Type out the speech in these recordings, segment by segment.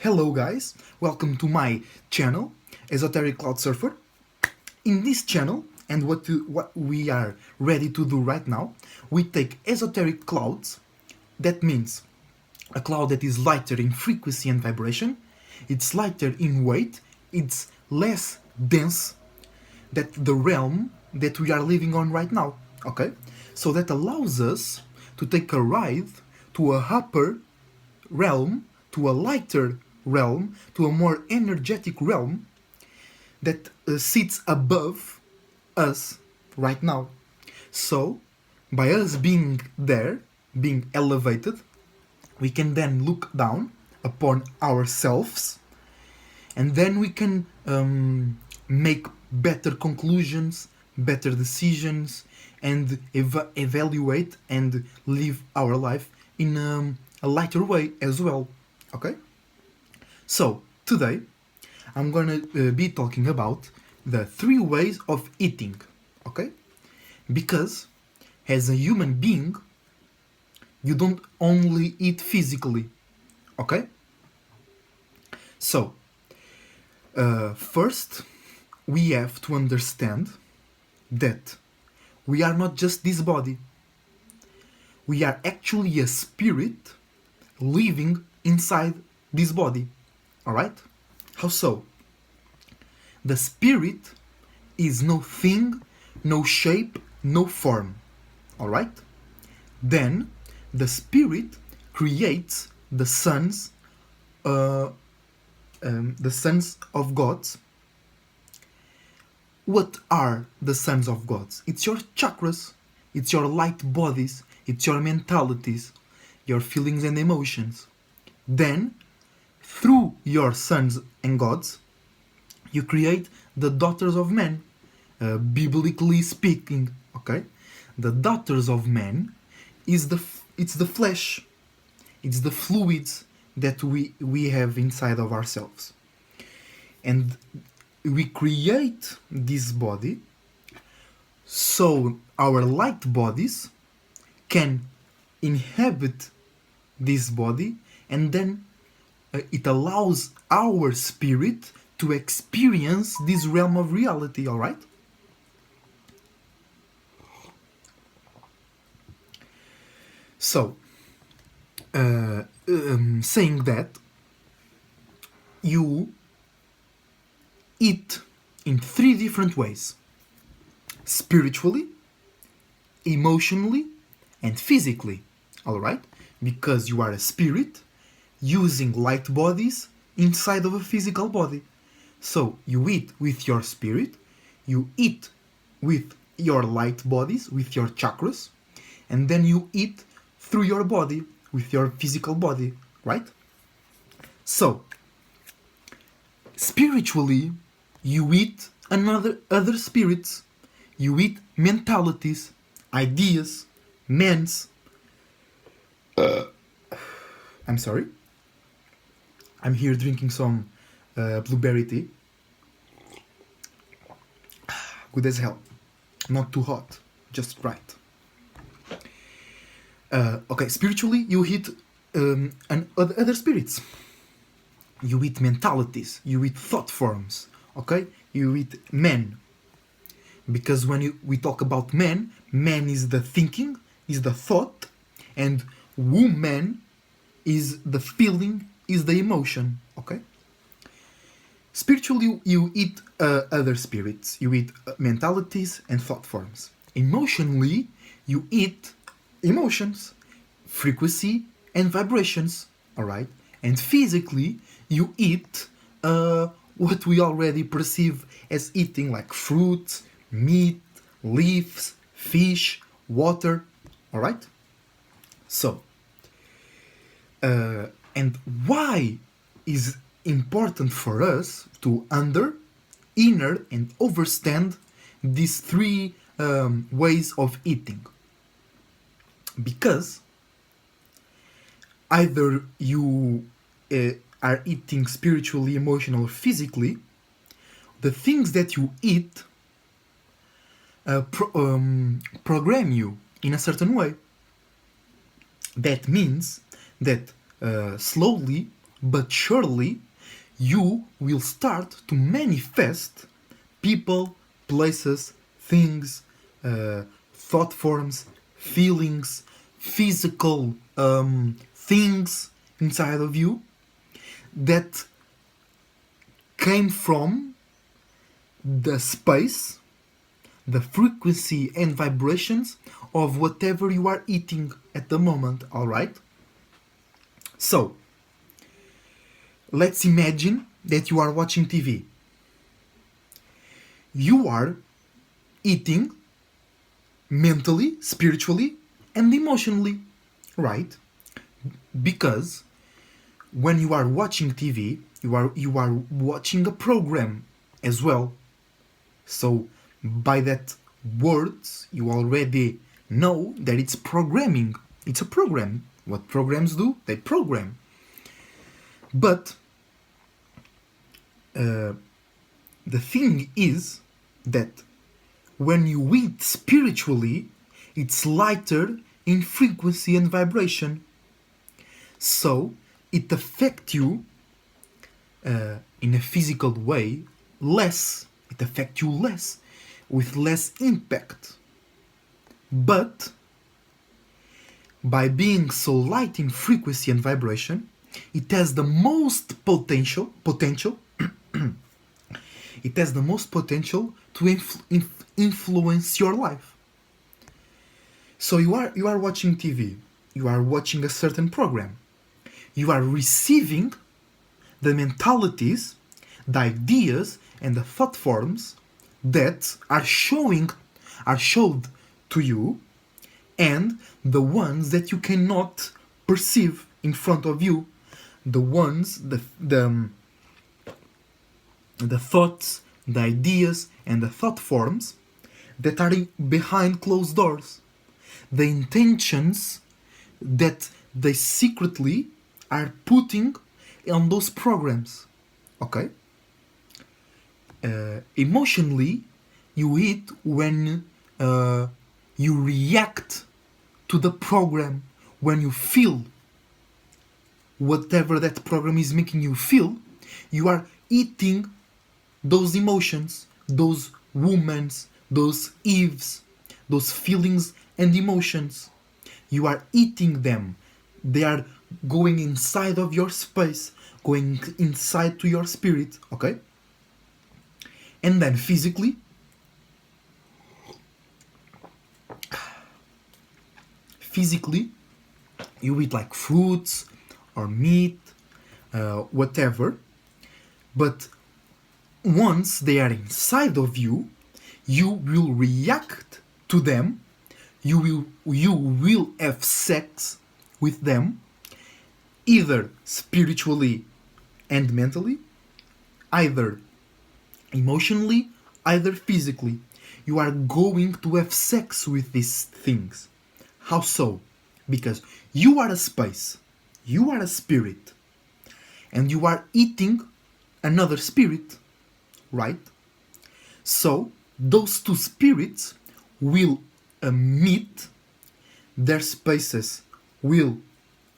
Hello guys, welcome to my channel, Esoteric Cloud Surfer. In this channel, and what we are ready to do right now, we take esoteric clouds, that means a cloud that is lighter in frequency and vibration, it's lighter in weight, it's less dense than the realm that we are living on right now, okay? So that allows us to take a ride to a upper realm, to a lighter realm, to a more energetic realm that sits above us right now. So, by us being there, being elevated, we can then look down upon ourselves and then we can make better conclusions, better decisions, and evaluate and live our life in a lighter way as well. Okay? So, today I'm gonna be talking about the 3 ways of eating. Okay? Because as a human being, you don't only eat physically. Okay? So, first, we have to understand that we are not just this body. We are actually a spirit living inside this body. Alright? How so? The spirit is no thing, no shape, no form. Alright? Then the spirit creates the sons of gods. What are the sons of gods? It's your chakras, it's your light bodies, it's your mentalities, your feelings and emotions. Then, through your sons and gods, you create the daughters of men, biblically speaking. Okay, the daughters of men is it's the flesh, it's the fluids that we have inside of ourselves, and we create this body so our light bodies can inhabit this body, and then it allows our spirit to experience this realm of reality. All right? So, saying that, you eat in 3 different ways: spiritually, emotionally, and physically. Alright? Because you are a spirit using light bodies inside of a physical body. So you eat with your spirit, you eat with your light bodies, with your chakras, and then you eat through your body, with your physical body, right? So, spiritually, you eat other spirits, you eat mentalities, ideas, men's. I'm sorry. I'm here drinking some blueberry tea. Good as hell. Not too hot, just right. Okay, spiritually, you eat other spirits. You eat mentalities, you eat thought forms, okay? You eat men. Because when we talk about man is the thinking, is the thought, and woman is the feeling, is the emotion, okay? Spiritually, you eat other spirits, you eat mentalities and thought forms. Emotionally, you eat emotions, frequency, and vibrations, alright? And physically, you eat what we already perceive as eating, like fruit, meat, leaves, fish, water, alright? So, and why is important for us to inner, and understand these 3 ways of eating? Because either you are eating spiritually, emotionally, or physically, the things that you eat program you in a certain way. That means that slowly but surely you will start to manifest people, places, things, thought forms, feelings, physical things inside of you that came from the space, the frequency and vibrations of whatever you are eating at the moment, alright? So, let's imagine that you are watching TV. You are eating mentally, spiritually, and emotionally, right? Because when you are watching TV, you are watching a program as well. So by that words, you already know that it's programming. It's a program. What programs do? They program. But the thing is that when you eat spiritually, it's lighter in frequency and vibration. So it affects you in a physical way less. It affects you less, with less impact. But by being so light in frequency and vibration, it has the most potential it has the most potential to influence your life. So you are watching TV, you are watching a certain program, you are receiving the mentalities, the ideas, and the thought forms that are showed to you, and the ones that you cannot perceive in front of you, the ones the thoughts, the ideas, and the thought forms that are behind closed doors, the intentions that they secretly are putting on those programs. Okay? Emotionally, you eat when you react to the program, when you feel whatever that program is making you feel. You are eating those emotions, those moments, those eves, those feelings and emotions. You are eating them. They are going inside of your space, going inside to your spirit, okay? And then physically, you eat like fruits or meat, whatever. But once they are inside of you, you will react to them. You will have sex with them, either spiritually and mentally, either emotionally, either physically. You are going to have sex with these things. How so? Because you are a space, you are a spirit, and you are eating another spirit, right? So those two spirits will meet, their spaces will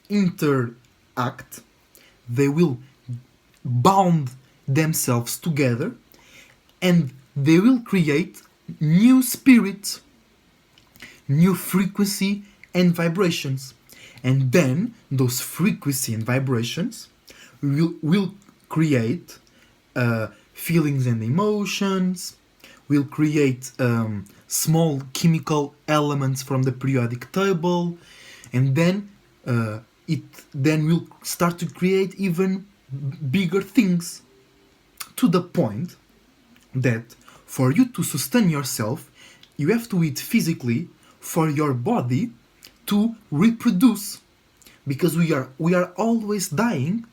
interact, they will bound themselves together, and they will create new spirits, new frequency and vibrations. And then those frequency and vibrations will create feelings and emotions, will create small chemical elements from the periodic table, and then it then will start to create even bigger things, to the point that for you to sustain yourself, you have to eat physically for your body to reproduce, because we are always dying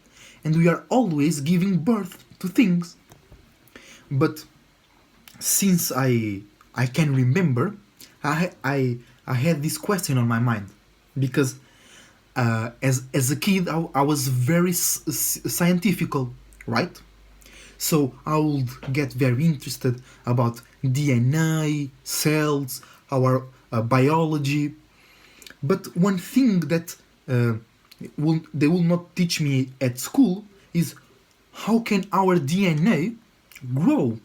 and we are always giving birth to things. But since I can remember, I had this question on my mind, because as a kid I was very scientifical, right? So I would get very interested about DNA, cells, our biology. But one thing that they will not teach me at school is how can our DNA grow?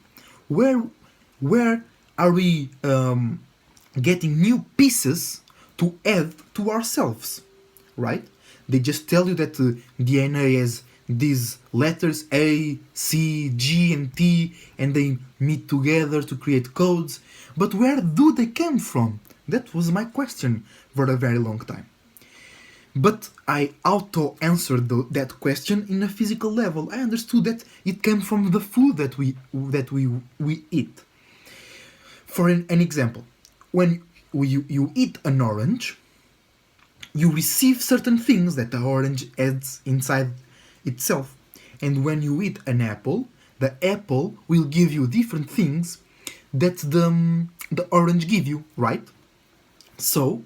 Where where are we getting new pieces to add to ourselves, right? They just tell you that the DNA has these letters A, C, G, and T, and they meet together to create codes. But where do they come from? That was my question for a very long time. But I auto answered that question in a physical level. I understood that it came from the food that we eat. For an example, when you eat an orange, you receive certain things that the orange adds inside itself. And when you eat an apple, the apple will give you different things that the orange give you, right? So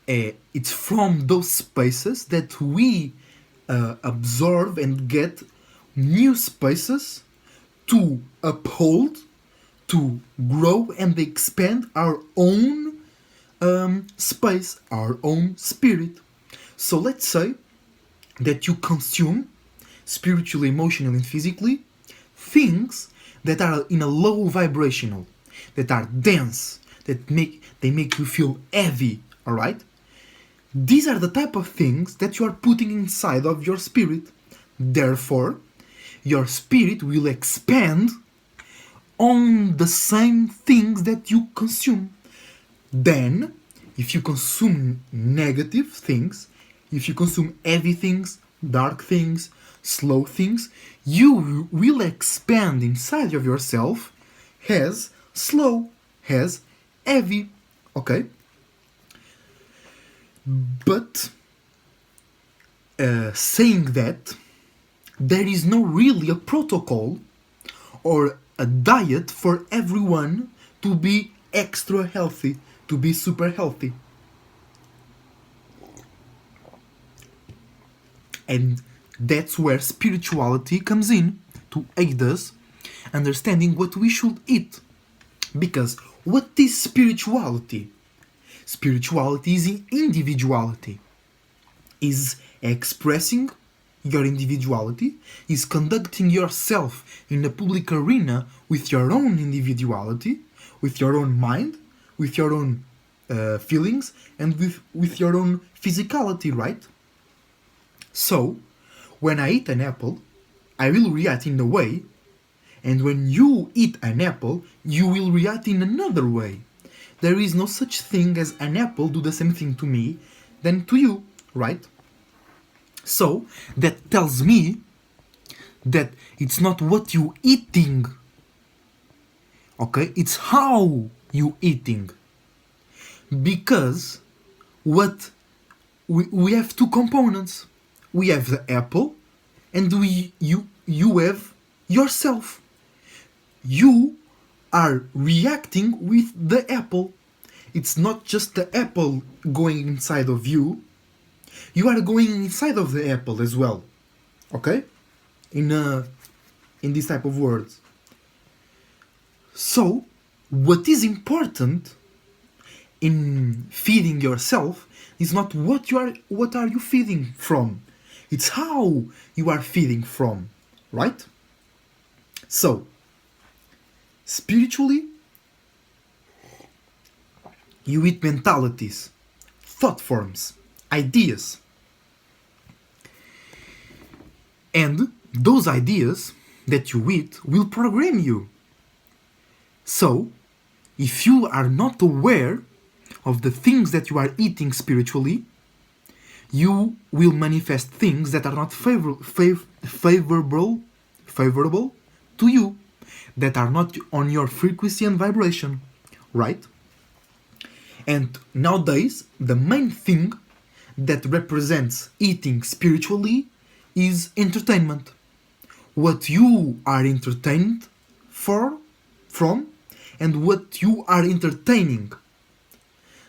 it's from those spaces that we absorb and get new spaces to uphold, to grow and expand our own space, our own spirit. So let's say that you consume spiritually, emotionally, and physically things that are in a low vibrational, that are dense, that make you feel heavy. All right, these are the type of things that you are putting inside of your spirit. Therefore, your spirit will expand on the same things that you consume. Then, if you consume negative things, if you consume heavy things, dark things, slow things, you will expand inside of yourself as slow, as heavy. Okay? But saying that, there is no really a protocol or a diet for everyone to be extra healthy, to be super healthy. And that's where spirituality comes in to aid us understanding what we should eat. Because what is spirituality? Spirituality is individuality, is expressing your individuality, is conducting yourself in a public arena with your own individuality, with your own mind, with your own feelings, and with your own physicality, right? So, when I eat an apple, I will react in a way, and when you eat an apple, you will react in another way. There is no such thing as an apple do the same thing to me than to you, right? So, that tells me that it's not what you eating, okay? It's how you eating. Because what we have two components. We have the apple, and you have yourself. You are reacting with the apple. It's not just the apple going inside of you. You are going inside of the apple as well. Okay? In this type of words. So, what is important in feeding yourself is not what are you feeding from. It's how you are feeding from, right? So, spiritually, you eat mentalities, thought forms, ideas. And those ideas that you eat will program you. So, if you are not aware of the things that you are eating spiritually, you will manifest things that are not favorable to you, that are not on your frequency and vibration, right? And nowadays, the main thing that represents eating spiritually is entertainment. What you are entertained from, and what you are entertaining.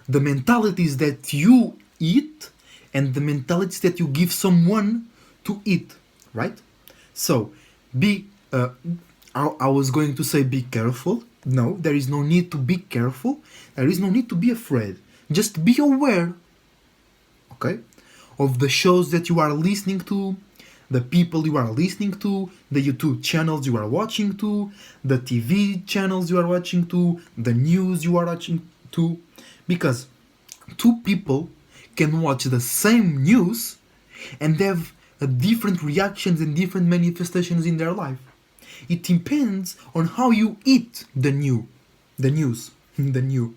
The mentalities that you eat and the mentalities that you give someone to eat, right? So, I was going to say be careful. No, there is no need to be careful. There is no need to be afraid. Just be aware. Okay? of the shows that you are listening to, the people you are listening to, the YouTube channels you are watching to, the TV channels you are watching to, the news you are watching to. Because two people can watch the same news and have different reactions and different manifestations in their life. It depends on how you eat the news, the new.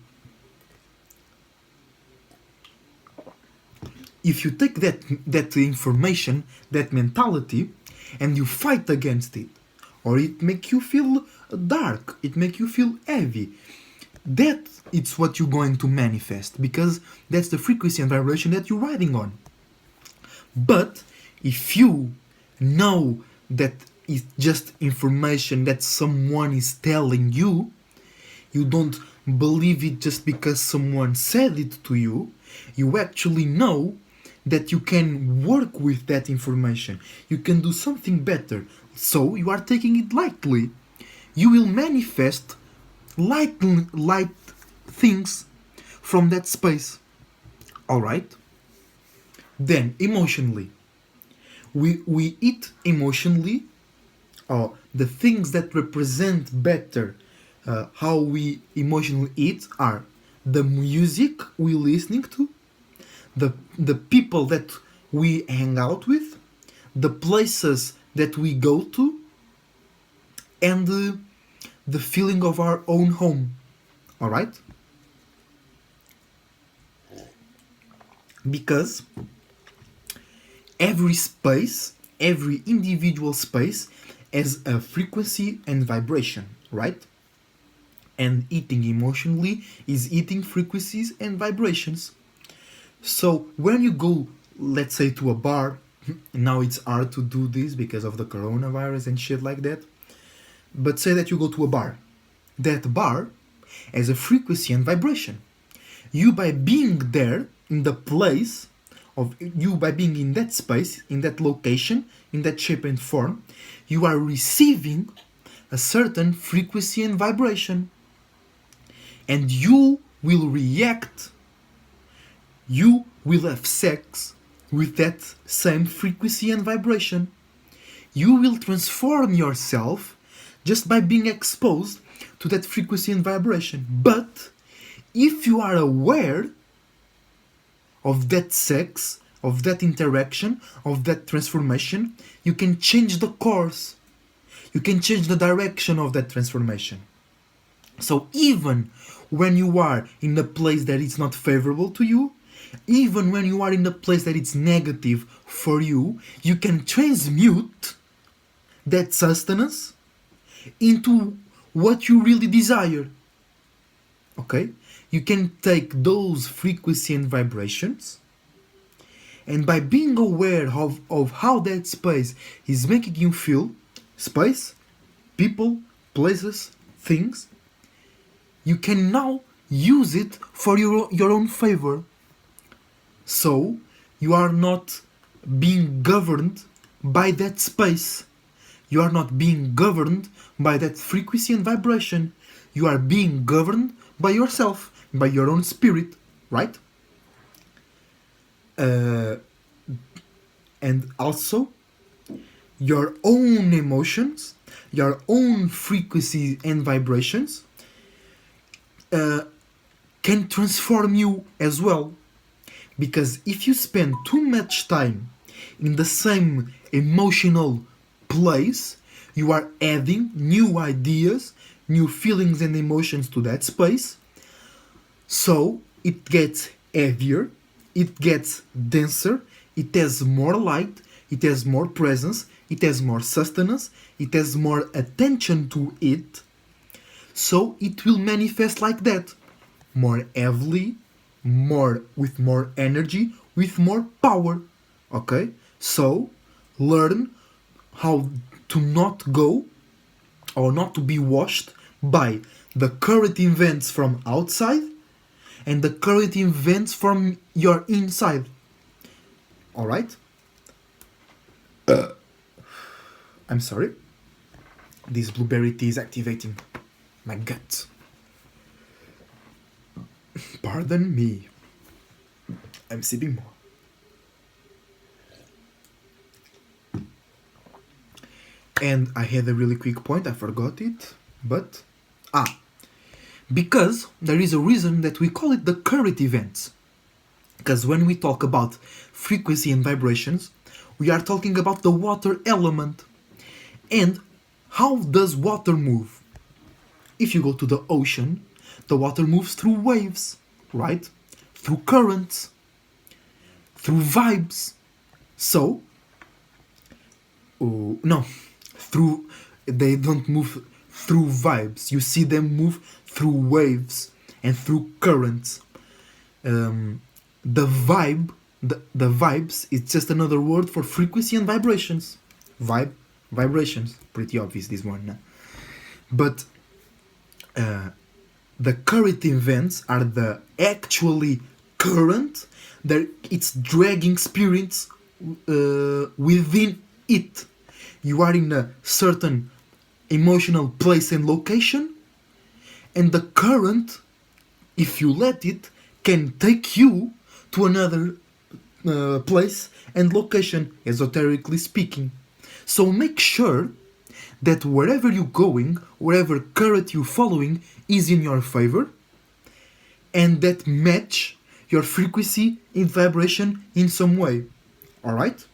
If you take that information, that mentality, and you fight against it, or it make you feel dark, it make you feel heavy, that it's what you're going to manifest, because that's the frequency and vibration that you're riding on. But if you know that it's just information that someone is telling you, you don't believe it just because someone said it to you, you actually know that you can work with that information. You can do something better. So you are taking it lightly. You will manifest light things from that space. Alright? Then emotionally. We eat emotionally, or the things that represent better how we emotionally eat are the music we listening to, the people that we hang out with, the places that we go to, and the feeling of our own home. Alright? Because every space, every individual space has a frequency and vibration, right? And eating emotionally is eating frequencies and vibrations. So when you go, let's say, to a bar, now it's hard to do this because of the coronavirus and shit like that, but say that you go to a bar. That bar has a frequency and vibration. You, by being there in the place of you, by being in that space, in that location, in that shape and form, you are receiving a certain frequency and vibration, and you will react, you will have sex with that same frequency and vibration. You will transform yourself just by being exposed to that frequency and vibration. But if you are aware of that sex, of that interaction, of that transformation, you can change the course. You can change the direction of that transformation. So even when you are in a place that is not favorable to you, even when you are in a place that is negative for you, you can transmute that sustenance into what you really desire. Okay? You can take those frequency and vibrations, and by being aware of how that space is making you feel, space, people, places, things, you can now use it for your own favor. So you are not being governed by that space. You are not being governed by that frequency and vibration. You are being governed by yourself, by your own spirit, right? And also, your own emotions, your own frequency and vibrations can transform you as well. Because if you spend too much time in the same emotional place, you are adding new ideas, new feelings and emotions to that space. So it gets heavier, it gets denser, it has more light, it has more presence, it has more sustenance, it has more attention to it. So it will manifest like that, more heavily, more with more energy, with more power. Okay? So learn how to not go or not to be washed by the current events from outside and the current events from your inside. Alright? I'm sorry. This blueberry tea is activating my gut. Pardon me. I'm sipping more. And I had a really quick point, I forgot it, but because there is a reason that we call it the current events. Because when we talk about frequency and vibrations, we are talking about the water element. And how does water move? If you go to the ocean, the water moves through waves, right? Through currents, through vibes. So, no, through, they don't move through vibes. You see them move through waves and through currents. The vibes, it's just another word for frequency and vibrations. Vibrations, pretty obvious this one. No? But the current events are the actually current that it's dragging spirits within it. You are in a certain emotional place and location, and the current, if you let it, can take you to another place and location, esoterically speaking. So make sure that wherever you're going, wherever current you're following is in your favor, and that match your frequency in vibration in some way. Alright?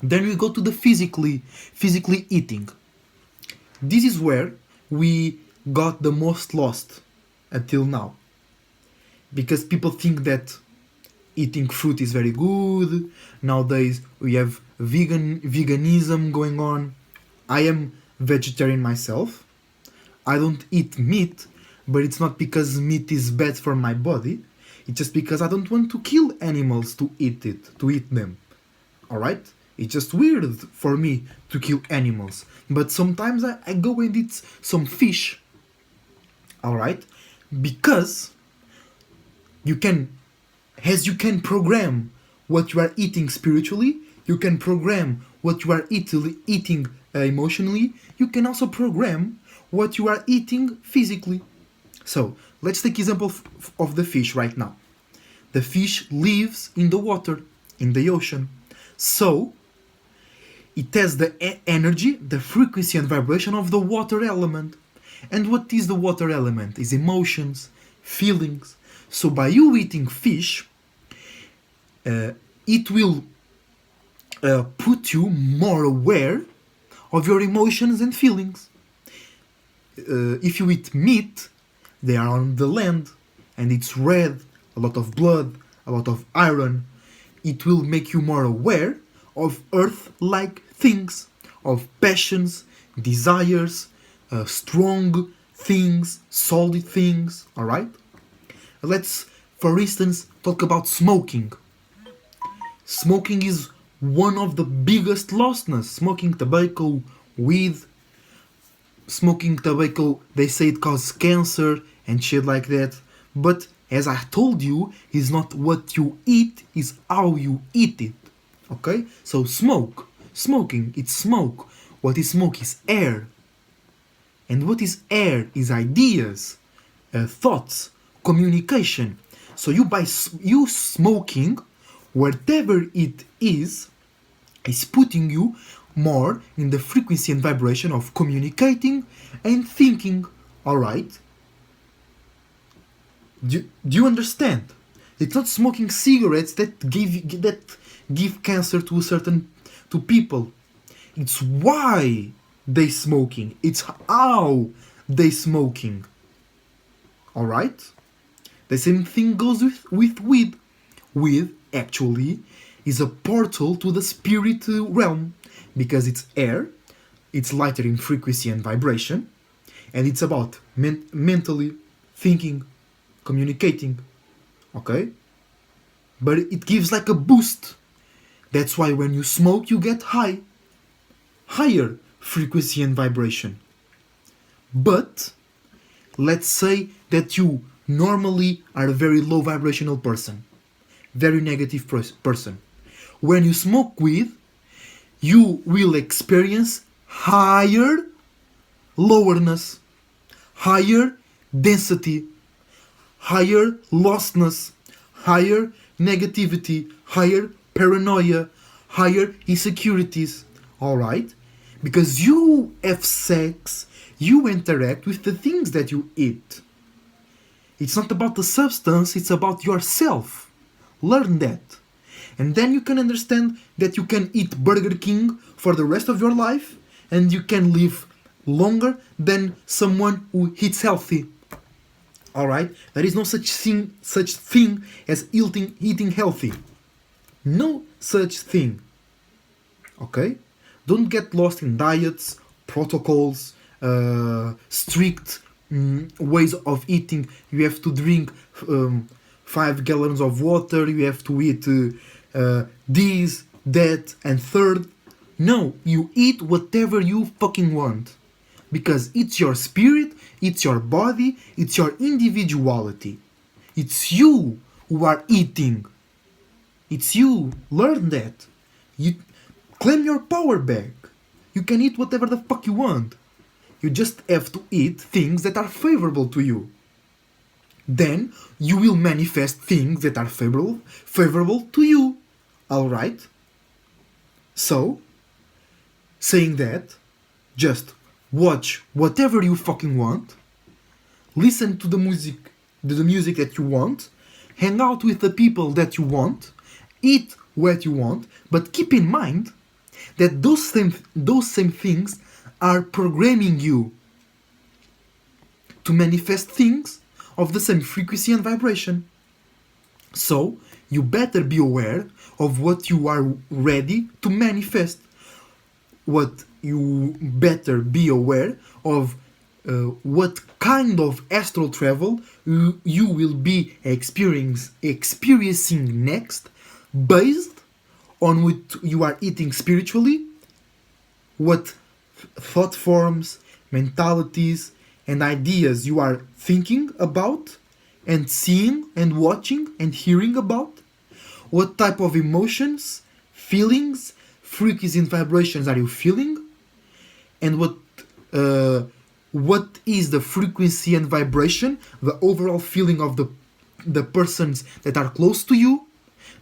Then we go to the physically eating. This is where we got the most lost until now. Because people think that eating fruit is very good. Nowadays we have veganism going on. I am vegetarian myself. I don't eat meat, but it's not because meat is bad for my body. It's just because I don't want to kill animals to eat them. Alright? It's just weird for me to kill animals. But sometimes I go and eat some fish. Alright? Because you can program what you are eating spiritually, you can program what you are eating emotionally, you can also program what you are eating physically. So, let's take example of the fish right now. The fish lives in the water, in the ocean. So, it has the energy, the frequency and vibration of the water element. And what is the water element? Is emotions, feelings. So by you eating fish, it will put you more aware of your emotions and feelings. If you eat meat, they are on the land, and it's red, a lot of blood, a lot of iron. It will make you more aware of earth-like things, of passions, desires, strong things, solid things, alright? Let's, for instance, talk about smoking. Smoking is one of the biggest lostness. Smoking tobacco, weed. Smoking tobacco, they say it causes cancer and shit like that. But as I told you, it's not what you eat, it's how you eat it. Okay? So smoking, it's smoke. What is smoke is air. And what is air is ideas, thoughts, communication. So you smoking, whatever it is putting you more in the frequency and vibration of communicating and thinking. Alright? Do you understand? It's not smoking cigarettes that give cancer to people. It's why they smoking. It's how they smoking. Alright? The same thing goes with weed. Weed actually is a portal to the spirit realm because it's air, it's lighter in frequency and vibration, and it's about mentally thinking, communicating. Okay? But it gives like a boost. That's why when you smoke you get higher frequency and vibration. But let's say that you normally are a very low vibrational person, very negative person. When you smoke weed, you will experience higher lowerness, higher density, higher lostness, higher negativity, higher paranoia, higher insecurities. Alright? Because you have sex, you interact with the things that you eat. It's not about the substance, it's about yourself. Learn that. And then you can understand that you can eat Burger King for the rest of your life and you can live longer than someone who eats healthy. Alright? There is no such thing as eating healthy. No such thing. Okay? Don't get lost in diets, protocols, strict ways of eating. You have to drink 5 gallons of water, you have to eat this, that, and third. No, you eat whatever you fucking want. Because it's your spirit, it's your body, it's your individuality. It's you who are eating. It's you. Learn that. You claim your power back. You can eat whatever the fuck you want. You just have to eat things that are favorable to you. Then you will manifest things that are favorable to you. Alright? So, saying that, just watch whatever you fucking want, listen to the music that you want, hang out with the people that you want, eat what you want, but keep in mind that those same things are programming you to manifest things of the same frequency and vibration. So, you better be aware of what you are ready to manifest. What you better be aware of what kind of astral travel you will be experiencing next, based on what you are eating spiritually, what thought forms, mentalities, and ideas you are thinking about, and seeing, and watching, and hearing about, what type of emotions, feelings, frequencies and vibrations are you feeling, and what is the frequency and vibration, the overall feeling of the persons that are close to you,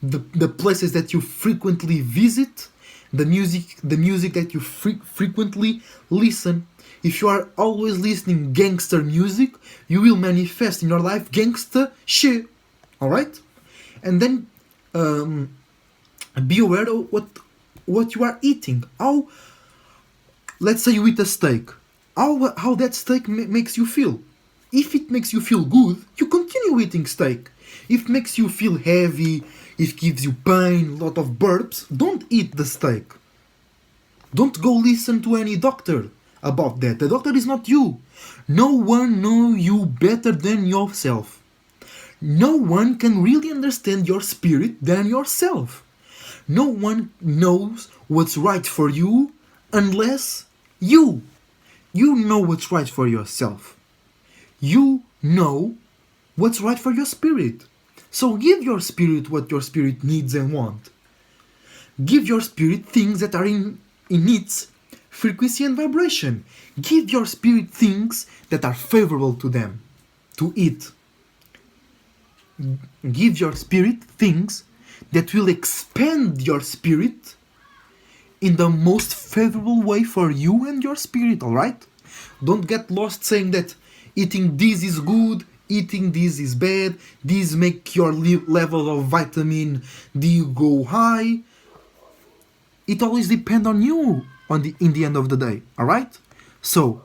the places that you frequently visit, the music that you frequently listen. If you are always listening gangster music, you will manifest in your life gangster shit. Alright? And then be aware of what you are eating. How, let's say you eat a steak. How that steak makes you feel. If it makes you feel good, you continue eating steak. If it makes you feel heavy, if it gives you pain, a lot of burps, don't eat the steak. Don't go listen to any doctor about that. The doctor is not you. No one knows you better than yourself. No one can really understand your spirit than yourself. No one knows what's right for you unless you know what's right for yourself. You know what's right for your spirit. So give your spirit what your spirit needs and wants. Give your spirit things that are in its frequency and vibration. Give your spirit things that are favorable to them to eat. Give your spirit things that will expand your spirit in the most favorable way for you and your spirit, alright? Don't get lost saying that eating this is good, eating this is bad, this make your level of vitamin D go high. It always depends on you in the end of the day, alright? So,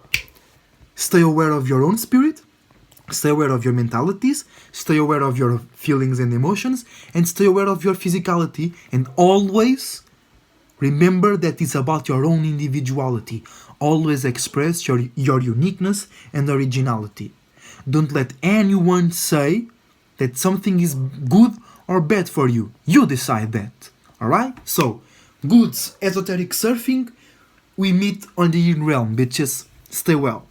stay aware of your own spirit, stay aware of your mentalities, stay aware of your feelings and emotions, and stay aware of your physicality, and always remember that it's about your own individuality. Always express your uniqueness and originality. Don't let anyone say that something is good or bad for you. You decide that. Alright? So, goods esoteric surfing. We meet on the in realm, bitches. Stay well.